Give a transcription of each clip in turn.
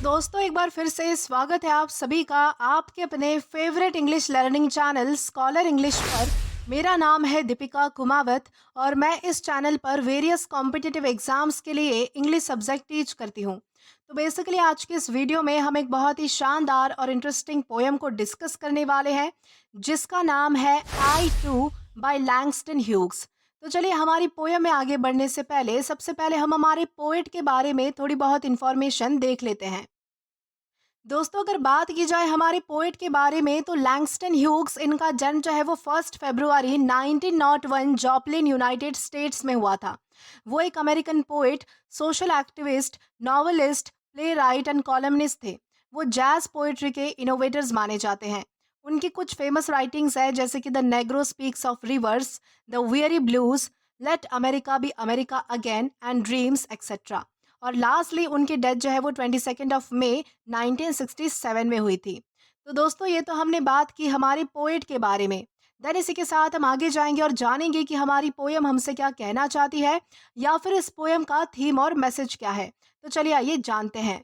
दोस्तों एक बार फिर से स्वागत है आप सभी का आपके अपने favourite English learning channel scholar English पर। मेरा नाम है दीपिका कुमावत और मैं इस चैनल पर वेरियस कॉम्पिटिटिव एग्जाम्स के लिए इंग्लिश सब्जेक्ट टीच करती हूँ। तो बेसिकली आज के इस वीडियो में हम एक बहुत ही शानदार और इंटरेस्टिंग पोयम को डिस्कस करने वाले हैं जिसका नाम है आई टू बाय लैंगस्टन ह्यूग्स। तो चलिए हमारी पोयम में आगे बढ़ने से पहले सबसे पहले हम हमारे पोएट के बारे में थोड़ी बहुत इंफॉर्मेशन देख लेते हैं। दोस्तों अगर बात की जाए हमारे पोएट के बारे में तो लैंगस्टन ह्यूग्स इनका जन्म जो है वो 1 फरवरी 1901 जॉपलिन यूनाइटेड स्टेट्स में हुआ था। वो एक American poet, social activist, novelist, play right and columnist थे। वो जैज पोएट्री के इनोवेटर्स माने जाते हैं। उनकी कुछ फेमस राइटिंग्स है जैसे कि the Negro speaks of rivers, the weary blues, let America be America again and dreams etcetera. और लास्टली उनकी डेथ जो है वो 22 मई 1967 में हुई थी। तो दोस्तों ये तो हमने बात की हमारे पोएट के बारे में। देन इसी के साथ हम आगे जाएंगे और जानेंगे कि हमारी पोयम हमसे क्या कहना चाहती है या फिर इस पोयम का थीम और मैसेज क्या है। तो चलिए आइए जानते हैं।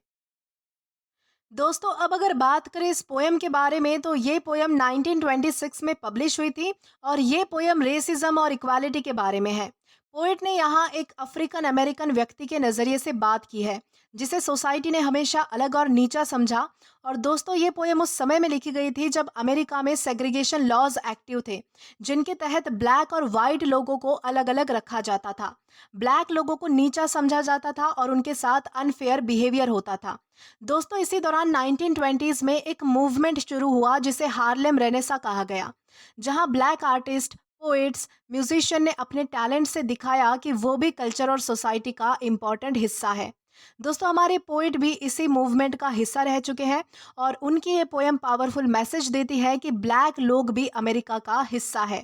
दोस्तों अब अगर बात करें इस पोयम के बारे में तो ये पोयम 1926 में पब्लिश हुई थी और ये पोयम रेसिज्म और इक्वालिटी के बारे में है। पोएट ने यहाँ एक अफ्रीकन अमेरिकन व्यक्ति के नज़रिए से बात की है जिसे सोसाइटी ने हमेशा अलग और नीचा समझा। और दोस्तों ये पोयम उस समय में लिखी गई थी जब अमेरिका में सेग्रीगेशन लॉज एक्टिव थे जिनके तहत ब्लैक और वाइट लोगों को अलग अलग रखा जाता था। ब्लैक लोगों को नीचा समझा जाता था और उनके साथ अनफेयर बिहेवियर होता था। दोस्तों इसी दौरान 1920s में एक मूवमेंट शुरू हुआ जिसे हार्लेम रेनेसा कहा गया, जहां ब्लैक आर्टिस्ट, पोएट्स, म्यूजिशियन ने अपने टैलेंट से दिखाया कि वो भी कल्चर और सोसाइटी का इम्पोर्टेंट हिस्सा है। दोस्तों हमारे पोएट भी इसी मूवमेंट का हिस्सा रह चुके हैं और उनकी ये पोएम पावरफुल मैसेज देती है कि ब्लैक लोग भी अमेरिका का हिस्सा है।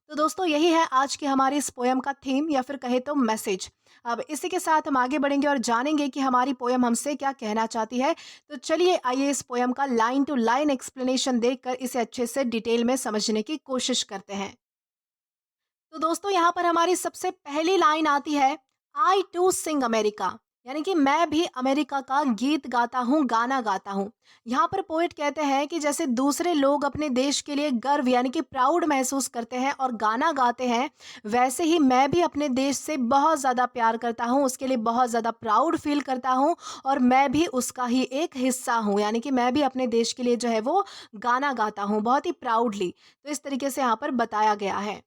तो दोस्तों यही है आज की हमारी इस पोएम का थीम या फिर कहे तो मैसेज। अब इसी के साथ हम आगे बढ़ेंगे और जानेंगे कि हमारी पोएम हमसे क्या कहना चाहती है। तो चलिए आइए इस पोएम का लाइन टू लाइन एक्सप्लेनेशन देखकर इसे अच्छे से डिटेल में समझने की कोशिश करते हैं। तो दोस्तों यहाँ पर हमारी सबसे पहली लाइन आती है, आई टू सिंग अमेरिका, यानी कि मैं भी अमेरिका का गीत गाता हूँ, गाना गाता हूँ। यहाँ पर पोएट कहते हैं कि जैसे दूसरे लोग अपने देश के लिए गर्व यानी कि प्राउड महसूस करते हैं और गाना गाते हैं, वैसे ही मैं भी अपने देश से बहुत ज़्यादा प्यार करता हूँ, उसके लिए बहुत ज़्यादा प्राउड फील करता हूँ और मैं भी उसका ही एक हिस्सा हूँ। यानी कि मैं भी अपने देश के लिए जो है वो गाना गाता हूँ बहुत ही प्राउडली। तो इस तरीके से यहाँ पर बताया गया है।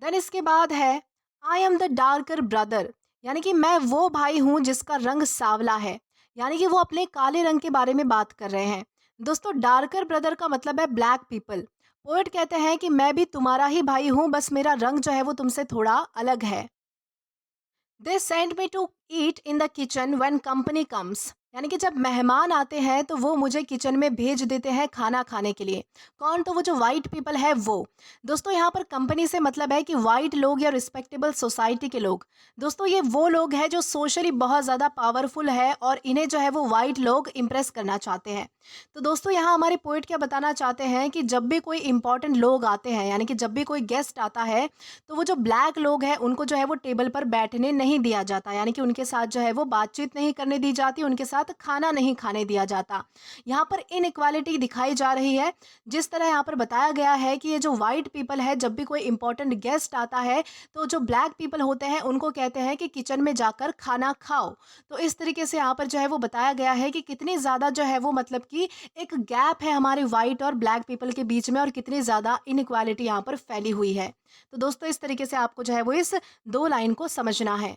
देन इसके बाद है, I am the darker brother, यानी कि मैं वो भाई हूँ जिसका रंग सांवला है। यानी कि वो अपने काले रंग के बारे में बात कर रहे हैं। दोस्तों डार्कर ब्रदर का मतलब है ब्लैक पीपल। पोएट कहते हैं कि मैं भी तुम्हारा ही भाई हूँ, बस मेरा रंग जो है वो तुमसे थोड़ा अलग है। They send me to eat in the kitchen when company comes, यानी कि जब मेहमान आते हैं तो वो मुझे किचन में भेज देते हैं खाना खाने के लिए। कौन? तो वो जो वाइट पीपल है वो। दोस्तों यहाँ पर कंपनी से मतलब है कि वाइट लोग या रिस्पेक्टेबल सोसाइटी के लोग। दोस्तों ये वो लोग हैं जो सोशली बहुत ज़्यादा पावरफुल है और इन्हें जो है वो वाइट लोग इम्प्रेस करना चाहते हैं। तो दोस्तों यहाँ हमारे पोइट क्या बताना चाहते हैं कि जब भी कोई इंपॉर्टेंट लोग आते हैं यानी कि जब भी कोई गेस्ट आता है तो वो जो ब्लैक लोग हैं उनको जो है वो टेबल पर बैठने नहीं दिया जाता, यानी कि उनके साथ जो है वो बातचीत नहीं करने दी जाती, उनके साथ खाना नहीं खाने दिया जाता। यहाँ पर इनइक्वालिटी दिखाई जा रही है। जिस तरह यहाँ पर बताया गया है कि ये जो वाइट पीपल है जब भी कोई इंपॉर्टेंट गेस्ट आता है तो जो ब्लैक पीपल होते हैं उनको कहते हैं कि किचन में जाकर खाना खाओ। तो इस तरीके से यहाँ पर जो है वो बताया गया है कि कितनी ज़्यादा जो है वो मतलब कि एक गैप है हमारे वाइट और ब्लैक पीपल के बीच में और कितनी ज़्यादा इनइक्वालिटी यहाँ पर फैली हुई है। तो दोस्तों इस तरीके से आपको जो है वो इस दो लाइन को समझना है।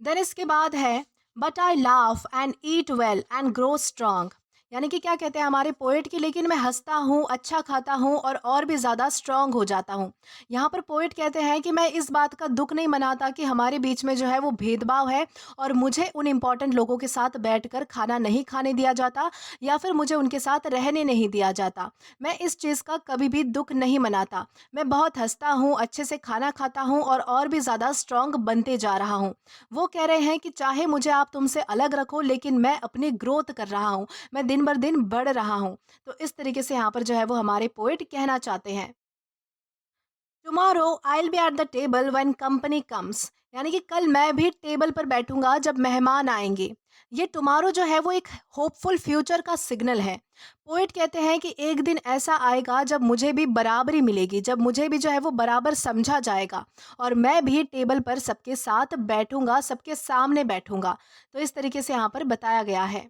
देन इसके बाद है, but I laugh and eat well and grow strong, यानी कि क्या कहते हैं हमारे पोएट की, लेकिन मैं हंसता हूँ, अच्छा खाता हूँ और भी ज़्यादा स्ट्रांग हो जाता हूँ। यहाँ पर पोएट कहते हैं कि मैं इस बात का दुख नहीं मनाता कि हमारे बीच में जो है वो भेदभाव है और मुझे उन इम्पॉर्टेंट लोगों के साथ बैठकर खाना नहीं खाने दिया जाता या फिर मुझे उनके साथ रहने नहीं दिया जाता। मैं इस चीज़ का कभी भी दुख नहीं मनाता। मैं बहुत हंसता हूँ, अच्छे से खाना खाता हूँ और भी ज़्यादा स्ट्रांग बनते जा रहा हूँ। वो कह रहे हैं कि चाहे मुझे आप तुमसे अलग रखो लेकिन मैं अपनी ग्रोथ कर रहा हूँ, मैं दिन बर दिन बढ़ रहा हूँ। तो इस तरीके से यहाँ पर जो है वो हमारे पोएट कहना चाहते हैं। Tomorrow I will be at the table when company comes, यानी कि कल मैं भी टेबल पर बैठूंगा जब मेहमान आएंगे। ये टुमारो जो है वो एक होपफुल फ्यूचर का सिग्नल है। पोएट कहते हैं कि एक दिन ऐसा आएगा जब मुझे भी बराबरी मिलेगी, जब मुझे भी जो है वो बराबर समझा जाएगा और मैं भी टेबल पर सबके साथ बैठूँगा, सबके सामने बैठूँगा। तो इस तरीके से यहाँ पर बताया गया है।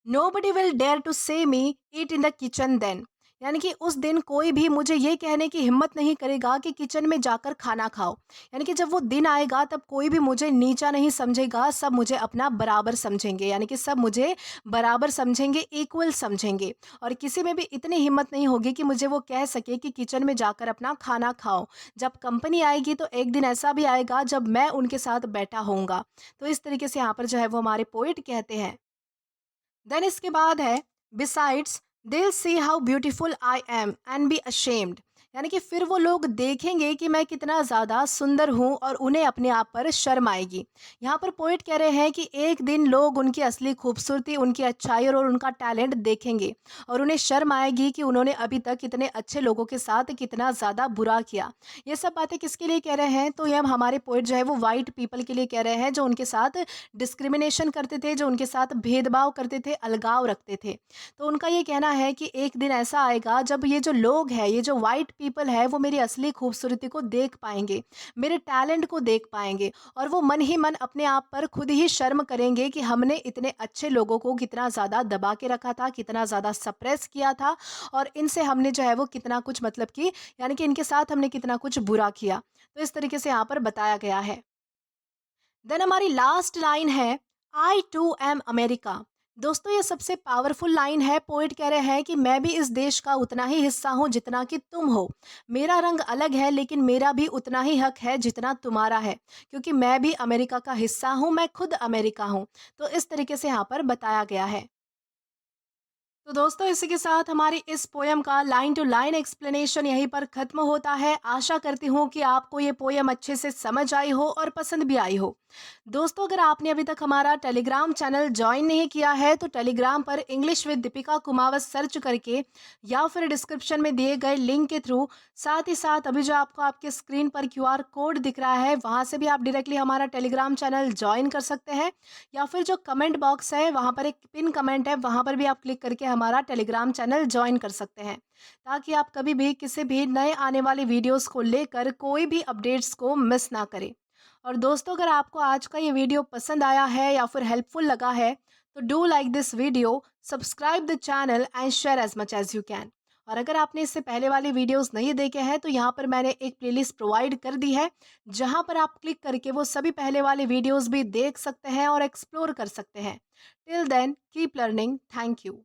नोबडी विल डेयर टू से मी ईट इन द किचन देन, यानी कि उस दिन कोई भी मुझे ये कहने की हिम्मत नहीं करेगा कि किचन में जाकर खाना खाओ। यानी कि जब वो दिन आएगा तब कोई भी मुझे नीचा नहीं समझेगा, सब मुझे अपना बराबर समझेंगे, यानी कि सब मुझे बराबर समझेंगे, इक्वल समझेंगे। और किसी में भी इतनी हिम्मत नहीं होगी कि मुझे वो कह सके कि किचन में जाकर अपना खाना खाओ। जब कंपनी आएगी तो एक दिन ऐसा भी आएगा जब मैं उनके साथ बैठा होऊंगा। तो इस तरीके से यहाँ पर जो है वो हमारे पोइट कहते हैं। देन इसके बाद है बिसाइड्स दिल see how beautiful I am and be ashamed, यानी कि फिर वो लोग देखेंगे कि मैं कितना ज़्यादा सुंदर हूँ और उन्हें अपने आप पर शर्म आएगी। यहाँ पर पोइट कह रहे हैं कि एक दिन लोग उनकी असली खूबसूरती, उनकी अच्छाई और उनका टैलेंट देखेंगे और उन्हें शर्म आएगी कि उन्होंने अभी तक इतने अच्छे लोगों के साथ कितना ज़्यादा बुरा किया। ये सब बातें किसके लिए कह रहे हैं? तो ये हमारे पोइट जो है वो वाइट पीपल के लिए कह रहे हैं, जो उनके साथ डिस्क्रिमिनेशन करते थे, जो उनके साथ भेदभाव करते थे, अलगाव रखते थे। तो उनका ये कहना है कि एक दिन ऐसा आएगा जब ये जो लोग हैं, ये जो वाइट पीपल है, वो मेरी असली खूबसूरती को देख पाएँगे, मेरे टैलेंट को देख पाएँगे और वो मन ही मन अपने आप पर खुद ही शर्म करेंगे कि हमने इतने अच्छे लोगों को कितना ज़्यादा दबा के रखा था, कितना ज़्यादा सप्रेस किया था और इनसे हमने जो है वो कितना कुछ मतलब कि यानी कि इनके साथ हमने कितना कुछ बुरा किया। तो इस तरीके से यहाँ पर बताया गया है। देन हमारी लास्ट लाइन है आई टू एम अमेरिका। दोस्तों ये सबसे पावरफुल लाइन है। पोइट कह रहे हैं कि मैं भी इस देश का उतना ही हिस्सा हूँ जितना कि तुम हो। मेरा रंग अलग है लेकिन मेरा भी उतना ही हक है जितना तुम्हारा है, क्योंकि मैं भी अमेरिका का हिस्सा हूँ, मैं खुद अमेरिका हूँ। तो इस तरीके से यहाँ पर बताया गया है। तो दोस्तों इसी के साथ हमारी इस पोयम का लाइन टू लाइन एक्सप्लेनेशन यहीं पर खत्म होता है। आशा करती हूँ कि आपको ये पोयम अच्छे से समझ आई हो और पसंद भी आई हो। दोस्तों अगर आपने अभी तक हमारा टेलीग्राम चैनल ज्वाइन नहीं किया है तो टेलीग्राम पर English with Deepika Kumawat search करके या फिर डिस्क्रिप्शन में दिए गए लिंक के थ्रू, साथ ही साथ अभी जो आपको आपके स्क्रीन पर क्यूआर कोड दिख रहा है वहाँ से भी आप डायरेक्टली हमारा टेलीग्राम चैनल ज्वाइन कर सकते हैं। या फिर जो कमेंट बॉक्स है वहाँ पर एक पिन कमेंट है, वहाँ पर भी आप क्लिक करके हमारा टेलीग्राम चैनल ज्वाइन कर सकते हैं, ताकि आप कभी भी किसी भी नए आने वाली वीडियोस को लेकर कोई भी अपडेट्स को मिस ना करें। और दोस्तों अगर आपको आज का ये वीडियो पसंद आया है या फिर हेल्पफुल लगा है तो do like this video, subscribe the channel and share as much as you can. और अगर आपने इससे पहले वाले वीडियोस नहीं देखे हैं तो यहाँ पर मैंने एक प्लेलिस्ट प्रोवाइड कर दी है, जहाँ पर आप क्लिक करके वो सभी पहले वाले वीडियोस भी देख सकते हैं और एक्सप्लोर कर सकते हैं। Till then keep learning. Thank you.